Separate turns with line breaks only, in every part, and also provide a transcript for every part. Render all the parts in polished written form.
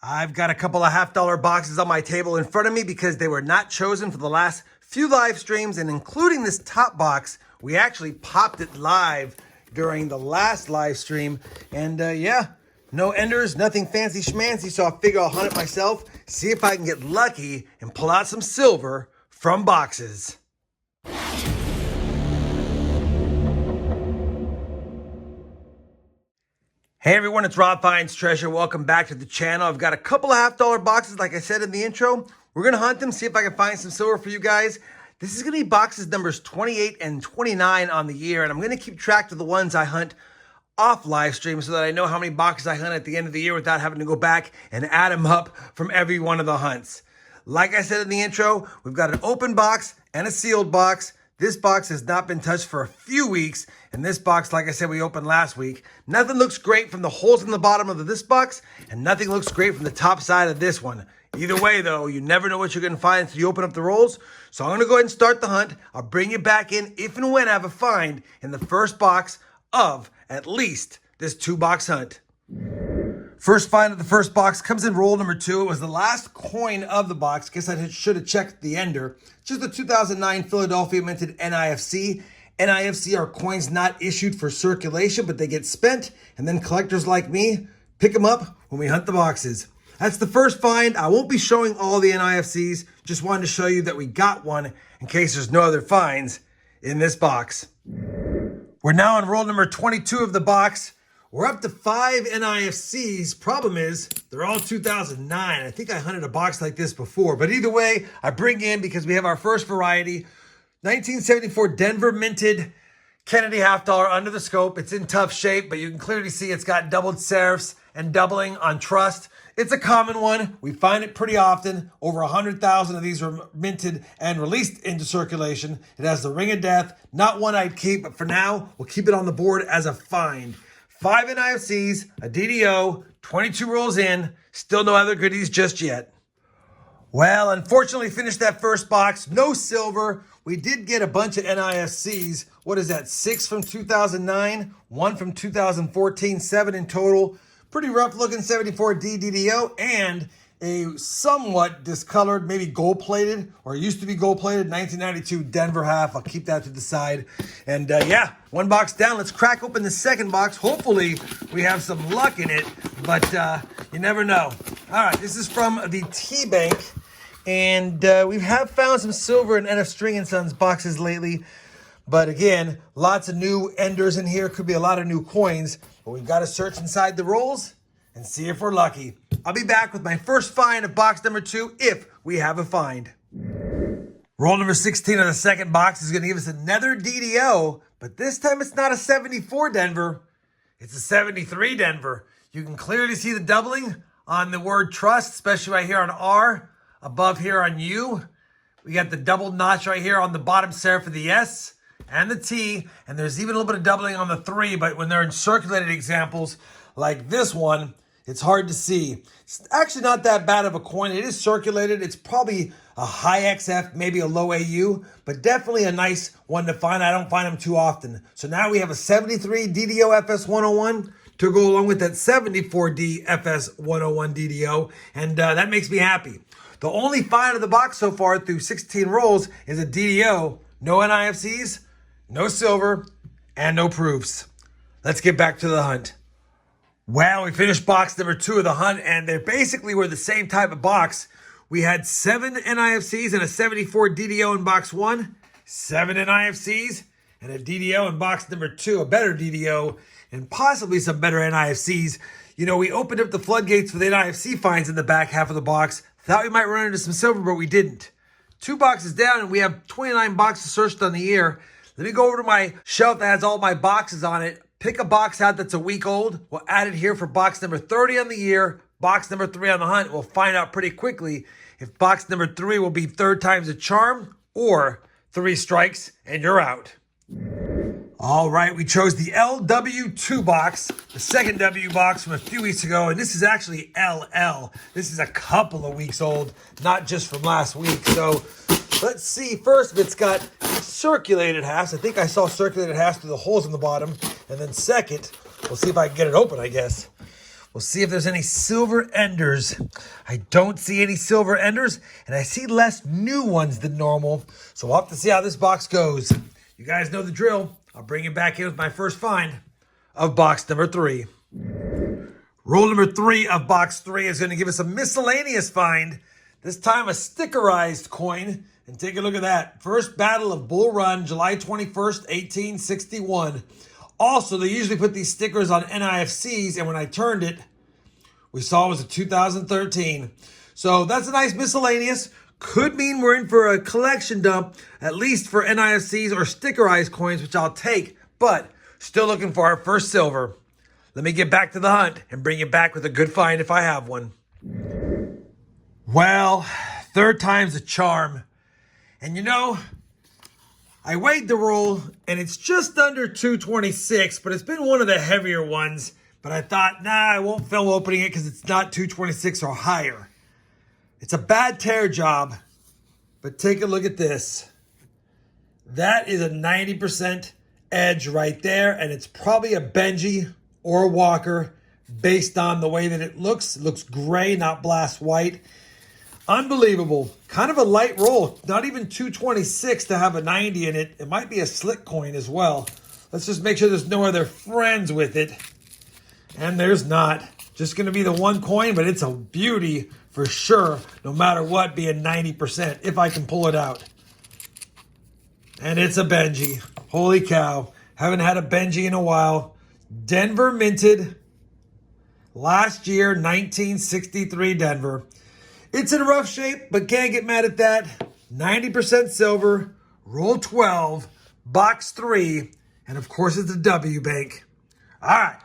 I've got a couple of $half boxes on my table in front of me because they were not chosen for the last few live streams, and including this top box, we actually popped it live during the last live stream. And yeah, no enders, nothing fancy schmancy, so I figure I'll hunt it myself, see if I can get lucky and pull out some silver from boxes. Hey everyone, it's RobFindsTreasure. Welcome back to the channel. I've got a couple of $half boxes, like I said in the intro. We're going to hunt them, see if I can find some silver for you guys. This is going to be boxes numbers 28 and 29 on the year, and I'm going to keep track of the ones I hunt off live stream so that I know how many boxes I hunt at the end of the year without having to go back and add them up from every one of the hunts. Like I said in the intro, we've got an open box and a sealed box. This box has not been touched for a few weeks, and this box, like I said, we opened last week. Nothing looks great from the holes in the bottom of this box, and nothing looks great from the top side of this one. Either way, though, you never know what you're going to find until you open up the rolls. So I'm going to go ahead and start the hunt. I'll bring you back in if and when I have a find in the first box of at least this 2-box hunt. First find of the first box comes in roll number 2. It was the last coin of the box. Guess I should have checked the ender. Just the 2009 Philadelphia minted NIFC. NIFC are coins not issued for circulation, but they get spent, and then collectors like me pick them up when we hunt the boxes. That's the first find. I won't be showing all the NIFCs. Just wanted to show you that we got one in case there's no other finds in this box. We're now on roll number 22 of the box. We're up to 5 NIFCs. Problem is, they're all 2009. I think I hunted a box like this before. But either way, I bring in, because we have our first variety, 1974 Denver minted Kennedy $half under the scope. It's in tough shape, but you can clearly see it's got doubled serifs and doubling on trust. It's a common one. We find it pretty often. Over 100,000 of these were minted and released into circulation. It has the ring of death. Not one I'd keep, but for now, we'll keep it on the board as a find. 5 NIFCs, a DDO, 22 rolls in, still no other goodies just yet. Well, unfortunately, finished that first box, no silver. We did get a bunch of NIFCs. What is that, 6 from 2009, 1 from 2014, 7 in total. Pretty rough looking 74D DDO, and a somewhat discolored, maybe gold-plated, or used to be gold-plated, 1992 Denver half. I'll keep that to the side. And yeah, 1 box down. Let's crack open the second box. Hopefully, we have some luck in it, but you never know. All right, this is from the T-Bank, and we have found some silver in NF String & Sons boxes lately. But again, lots of new enders in here. Could be a lot of new coins, but we've got to search inside the rolls and see if we're lucky. I'll be back with my first find of box number 2 if we have a find. Roll number 16 of the second box is going to give us another DDO, but this time it's not a 74 Denver. It's a 73 Denver. You can clearly see the doubling on the word trust, especially right here on R, above here on U. We got the double notch right here on the bottom serif for the S and the T, and there's even a little bit of doubling on the 3, but when they're in circulated examples like this one, it's hard to see. It's actually not that bad of a coin. It is circulated. It's probably a high XF, maybe a low AU, but definitely a nice one to find. I don't find them too often. So now we have a 73 DDO FS101 to go along with that 74D FS101 DDO, and that makes me happy. The only find of the box so far through 16 rolls is a DDO. No NIFCs, no silver, and no proofs. Let's get back to the hunt. Well, we finished box number 2 of the hunt, and they basically were the same type of box. We had 7 NIFCs and a 74 DDO in box 1, 7 NIFCs, and a DDO in box number 2, a better DDO, and possibly some better NIFCs. You know, we opened up the floodgates for the NIFC finds in the back half of the box. Thought we might run into some silver, but we didn't. 2 boxes down, and we have 29 boxes searched on the year. Let me go over to my shelf that has all my boxes on it. Pick a box out that's a week old. We'll add it here for box number 30 on the year, box number 3 on the hunt. We'll find out pretty quickly if box number 3 will be 3rd time's a charm or 3 strikes and you're out. All right, we chose the LW2 box, the second W box from a few weeks ago, and this is actually LL. This is a couple of weeks old, not just from last week. So let's see first if it's got circulated halves. I think I saw circulated halves through the holes in the bottom. And then second, we'll see if I can get it open, I guess. We'll see if there's any silver enders. I don't see any silver enders, and I see less new ones than normal. So we'll have to see how this box goes. You guys know the drill. I'll bring you back in with my first find of box number 3. Roll number 3 of box 3 is going to give us a miscellaneous find. This time a stickerized coin. And take a look at that. First Battle of Bull Run, July 21st, 1861. Also, they usually put these stickers on NIFCs, and when I turned it, we saw it was a 2013. So that's a nice miscellaneous. Could mean we're in for a collection dump, at least for NIFCs or stickerized coins, which I'll take, but still looking for our first silver. Let me get back to the hunt and bring you back with a good find if I have one. Well, third time's a charm. And you know, I weighed the roll and it's just under 226, but it's been one of the heavier ones. But I thought, nah, I won't film opening it because it's not 226 or higher. It's a bad tear job, but take a look at this. That is a 90% edge right there, and it's probably a Benji or a Walker based on the way that it looks. It looks gray, not blast white. Unbelievable. Kind of a light roll. Not even 226 to have a 90 in it. It might be a slick coin as well. Let's just make sure there's no other friends with it. And there's not. Just going to be the one coin, but it's a beauty for sure, no matter what, being 90%, if I can pull it out. And it's a Benji. Holy cow. Haven't had a Benji in a while. Denver minted. Last year, 1963 Denver. It's in rough shape, but can't get mad at that. 90% silver, roll 12, box 3, and of course it's a W bank. All right,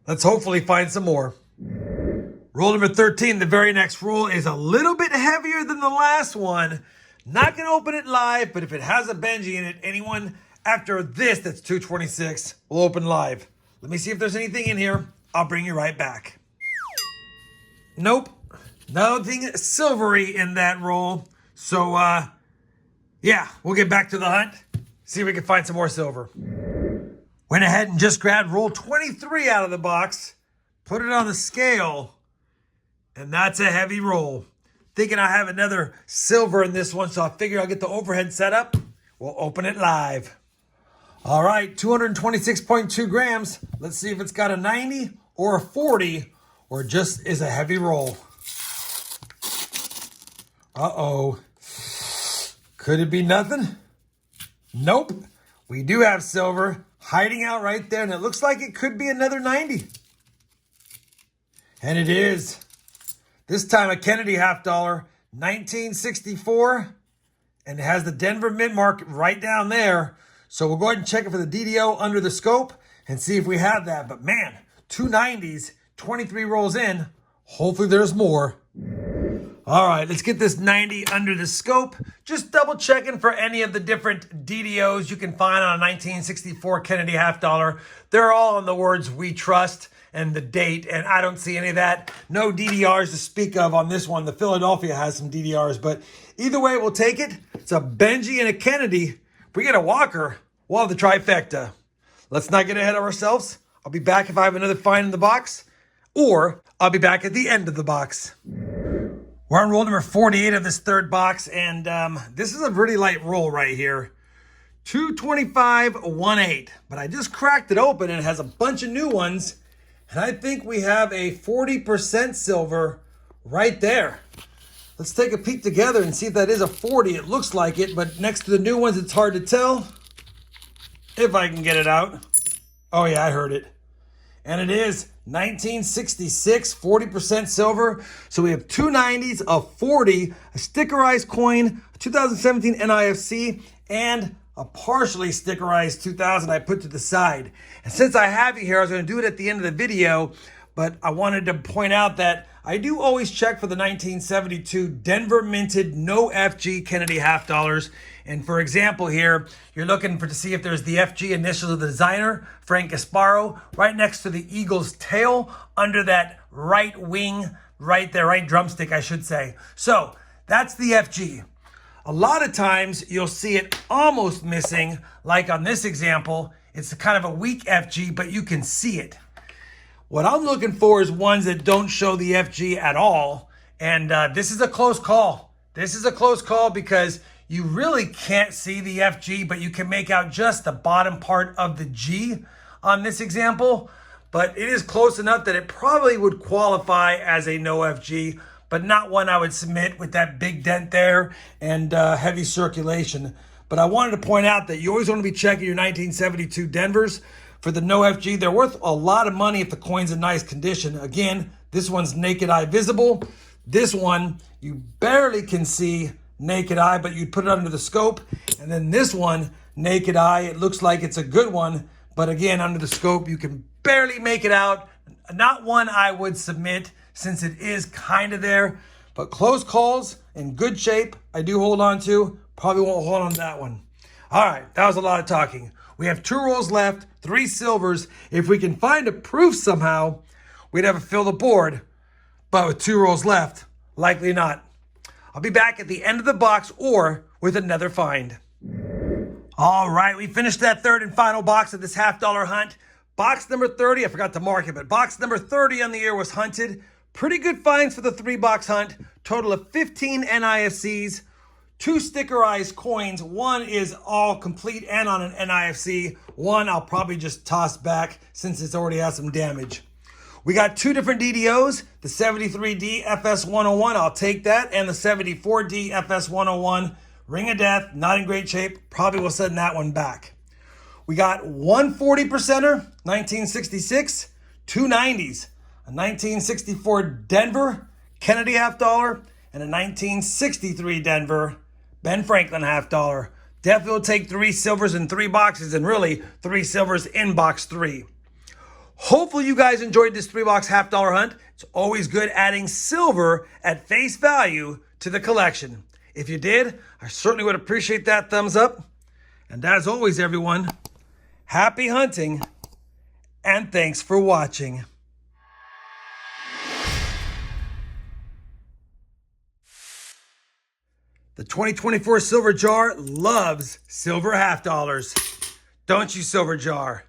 let's hopefully find some more. Roll number 13, the very next roll, is a little bit heavier than the last one. Not going to open it live, but if it has a Benji in it, anyone after this that's 226 will open live. Let me see if there's anything in here. I'll bring you right back. Nope. Nothing silvery in that roll. So, yeah, we'll get back to the hunt. See if we can find some more silver. Went ahead and just grabbed roll 23 out of the box. Put it on the scale. And that's a heavy roll. Thinking I have another silver in this one, so I figure I'll get the overhead set up. We'll open it live. All right, 226.2 grams. Let's see if it's got a 90 or a 40 or just is a heavy roll. Uh-oh. Could it be nothing? Nope. We do have silver hiding out right there, and it looks like it could be another 90. And it is. This time a Kennedy half dollar, 1964, and it has the Denver Mint mark right down there. So we'll go ahead and check it for the DDO under the scope and see if we have that. But man, 2 90s, 23 rolls in. Hopefully there's more. All right, let's get this 90 under the scope. Just double checking for any of the different DDOs you can find on a 1964 Kennedy half dollar. They're all on the words "we trust" and the date, and I don't see any of that. No DDRs to speak of on this one. The Philadelphia has some DDRs, but either way, we'll take it. It's a Benji and a Kennedy. If we get a Walker, we'll have the trifecta. Let's not get ahead of ourselves. I'll be back if I have another find in the box, or I'll be back at the end of the box. We're on roll number 48 of this third box, and this is a pretty light roll right here. 225.18, but I just cracked it open and it has a bunch of new ones, and I think we have a 40% silver right there. Let's take a peek together and see if that is a 40. It looks like it, but next to the new ones, it's hard to tell. If I can get it out. Oh yeah, I heard it. And it is 1966, 40% silver. So we have 2 90s, a 40, a stickerized coin, a 2017 NIFC, and a partially stickerized 2000 I put to the side. And since I have you here, I was going to do it at the end of the video, but I wanted to point out that I do always check for the 1972 Denver minted no FG Kennedy half dollars. And for example here, you're looking to see if there's the FG initials of the designer, Frank Gasparo, right next to the eagle's tail, under that right wing, right there, right drumstick, I should say. So that's the FG. A lot of times you'll see it almost missing, like on this example, it's kind of a weak FG, but you can see it. What I'm looking for is ones that don't show the FG at all. And this is a close call. This is a close call because you really can't see the FG, but you can make out just the bottom part of the G on this example. But it is close enough that it probably would qualify as a no FG, but not one I would submit with that big dent there and heavy circulation. But I wanted to point out that you always want to be checking your 1972 Denvers for the no FG. They're worth a lot of money if the coin's in nice condition. Again, this one's naked eye visible. This one, you barely can see naked eye, but you'd put it under the scope. And then this one, naked eye, it looks like it's a good one, but again, under the scope, you can barely make it out. Not one I would submit since it is kind of there, but close calls in good shape, I do hold on to. Probably won't hold on to that one. All right, that was a lot of talking. We have 2 rolls left, 3 silvers. If we can find a proof somehow, we'd have to fill the board. But with 2 rolls left, likely not. I'll be back at the end of the box or with another find. All right, we finished that third and final box of this $half hunt. Box number 30, I forgot to mark it, but box number 30 on the year was hunted. Pretty good finds for the 3-box hunt. Total of 15 NIFCs, 2 stickerized coins. One is all complete and on an NIFC. One I'll probably just toss back since it's already has some damage. We got 2 different DDOs, the 73D FS101, I'll take that, and the 74D FS101. Ring of Death, not in great shape, probably will send that one back. We got 1 40%er, 1966, 2 90s, a 1964 Denver Kennedy $half, and a 1963 Denver Ben Franklin $half. Definitely will take 3 silvers in 3 boxes, and really 3 silvers in box 3. Hopefully you guys enjoyed this 3-box $half hunt. It's always good adding silver at face value to the collection. If you did, I certainly would appreciate that thumbs up. And as always, everyone, happy hunting and thanks for watching. The 2024 Silver Jar loves silver $half. Don't you, Silver Jar?